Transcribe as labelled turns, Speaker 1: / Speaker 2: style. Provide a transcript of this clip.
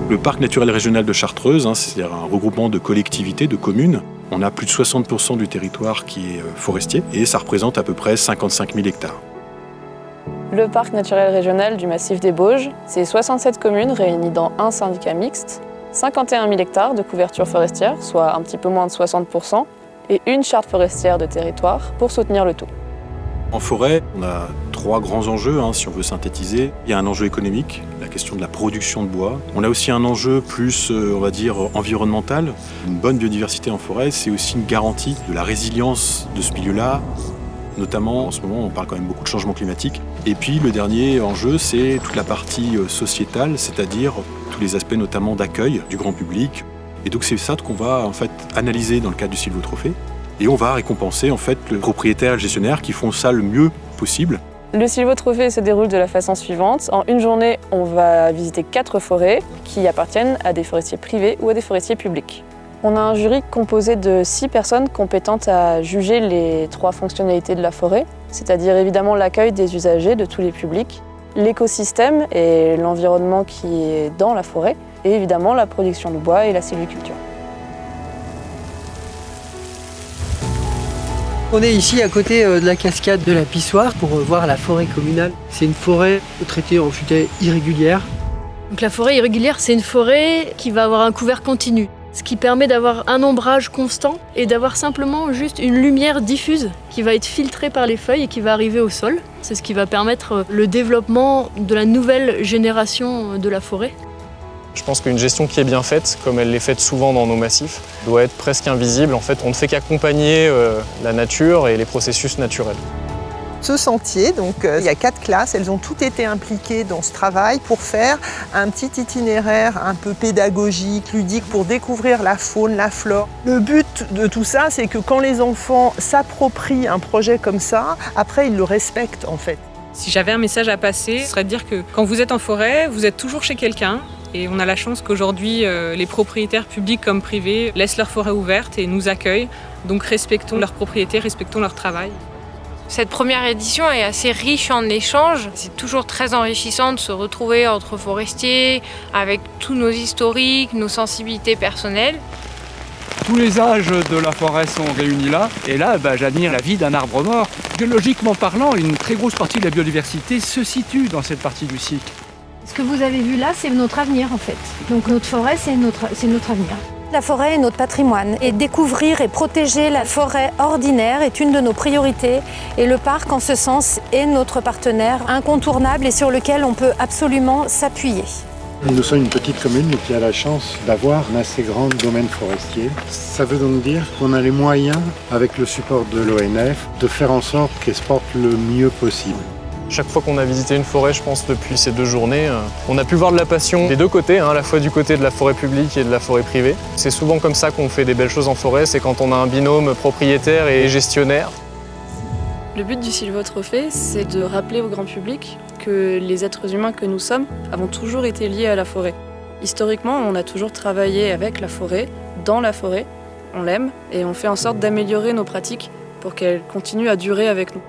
Speaker 1: Le parc naturel régional de Chartreuse, c'est un regroupement de collectivités, de communes. On a plus de 60% du territoire qui est forestier et ça représente à peu près 55 000 hectares.
Speaker 2: Le parc naturel régional du massif des Bauges, c'est 67 communes réunies dans un syndicat mixte, 51 000 hectares de couverture forestière, soit un petit peu moins de 60%, et une charte forestière de territoire pour soutenir le tout.
Speaker 1: En forêt, on a 3 grands enjeux, si on veut synthétiser. Il y a un enjeu économique, la question de la production de bois. On a aussi un enjeu plus, on va dire, environnemental. Une bonne biodiversité en forêt, c'est aussi une garantie de la résilience de ce milieu-là. Notamment, en ce moment, on parle quand même beaucoup de changement climatique. Et puis, le dernier enjeu, c'est toute la partie sociétale, c'est-à-dire tous les aspects notamment d'accueil du grand public. Et donc, c'est ça qu'on va en fait analyser dans le cadre du Sylvotrophée. Et on va récompenser en fait le propriétaire et le gestionnaire qui font ça le mieux possible.
Speaker 2: Le Sylvotrophée se déroule de la façon suivante. En une journée, on va visiter 4 forêts qui appartiennent à des forestiers privés ou à des forestiers publics. On a un jury composé de 6 personnes compétentes à juger les 3 fonctionnalités de la forêt, c'est-à-dire évidemment l'accueil des usagers de tous les publics, l'écosystème et l'environnement qui est dans la forêt, et évidemment la production de bois et la sylviculture.
Speaker 3: On est ici à côté de la cascade de la Pissoire pour voir la forêt communale. C'est une forêt traitée en futaie irrégulière.
Speaker 4: Donc la forêt irrégulière, c'est une forêt qui va avoir un couvert continu, ce qui permet d'avoir un ombrage constant et d'avoir simplement juste une lumière diffuse qui va être filtrée par les feuilles et qui va arriver au sol. C'est ce qui va permettre le développement de la nouvelle génération de la forêt.
Speaker 5: Je pense qu'une gestion qui est bien faite, comme elle l'est faite souvent dans nos massifs, doit être presque invisible. En fait, on ne fait qu'accompagner la nature et les processus naturels.
Speaker 6: Ce sentier, donc il y a 4 classes, elles ont toutes été impliquées dans ce travail pour faire un petit itinéraire un peu pédagogique, ludique, pour découvrir la faune, la flore. Le but de tout ça, c'est que quand les enfants s'approprient un projet comme ça, après ils le respectent en fait.
Speaker 7: Si j'avais un message à passer, ce serait de dire que quand vous êtes en forêt, vous êtes toujours chez quelqu'un. Et on a la chance qu'aujourd'hui, les propriétaires publics comme privés laissent leur forêt ouverte et nous accueillent. Donc respectons leurs propriétés, respectons leur travail.
Speaker 8: Cette première édition est assez riche en échanges. C'est toujours très enrichissant de se retrouver entre forestiers, avec tous nos historiques, nos sensibilités personnelles.
Speaker 9: Tous les âges de la forêt sont réunis là. Et là, j'admire la vie d'un arbre mort. Biologiquement parlant, une très grosse partie de la biodiversité se situe dans cette partie du cycle.
Speaker 10: Ce que vous avez vu là, c'est notre avenir en fait. Donc notre forêt, c'est notre avenir.
Speaker 11: La forêt est notre patrimoine et découvrir et protéger la forêt ordinaire est une de nos priorités et le parc en ce sens est notre partenaire incontournable et sur lequel on peut absolument s'appuyer.
Speaker 12: Nous sommes une petite commune qui a la chance d'avoir un assez grand domaine forestier. Ça veut donc dire qu'on a les moyens, avec le support de l'ONF, de faire en sorte qu'elle se porte le mieux possible.
Speaker 5: Chaque fois qu'on a visité une forêt, je pense, depuis ces 2 journées, on a pu voir de la passion des 2 côtés, à la fois du côté de la forêt publique et de la forêt privée. C'est souvent comme ça qu'on fait des belles choses en forêt, c'est quand on a un binôme propriétaire et gestionnaire.
Speaker 2: Le but du Sylvotrophée, c'est de rappeler au grand public que les êtres humains que nous sommes avons toujours été liés à la forêt. Historiquement, on a toujours travaillé avec la forêt, dans la forêt, on l'aime et on fait en sorte d'améliorer nos pratiques pour qu'elles continuent à durer avec nous.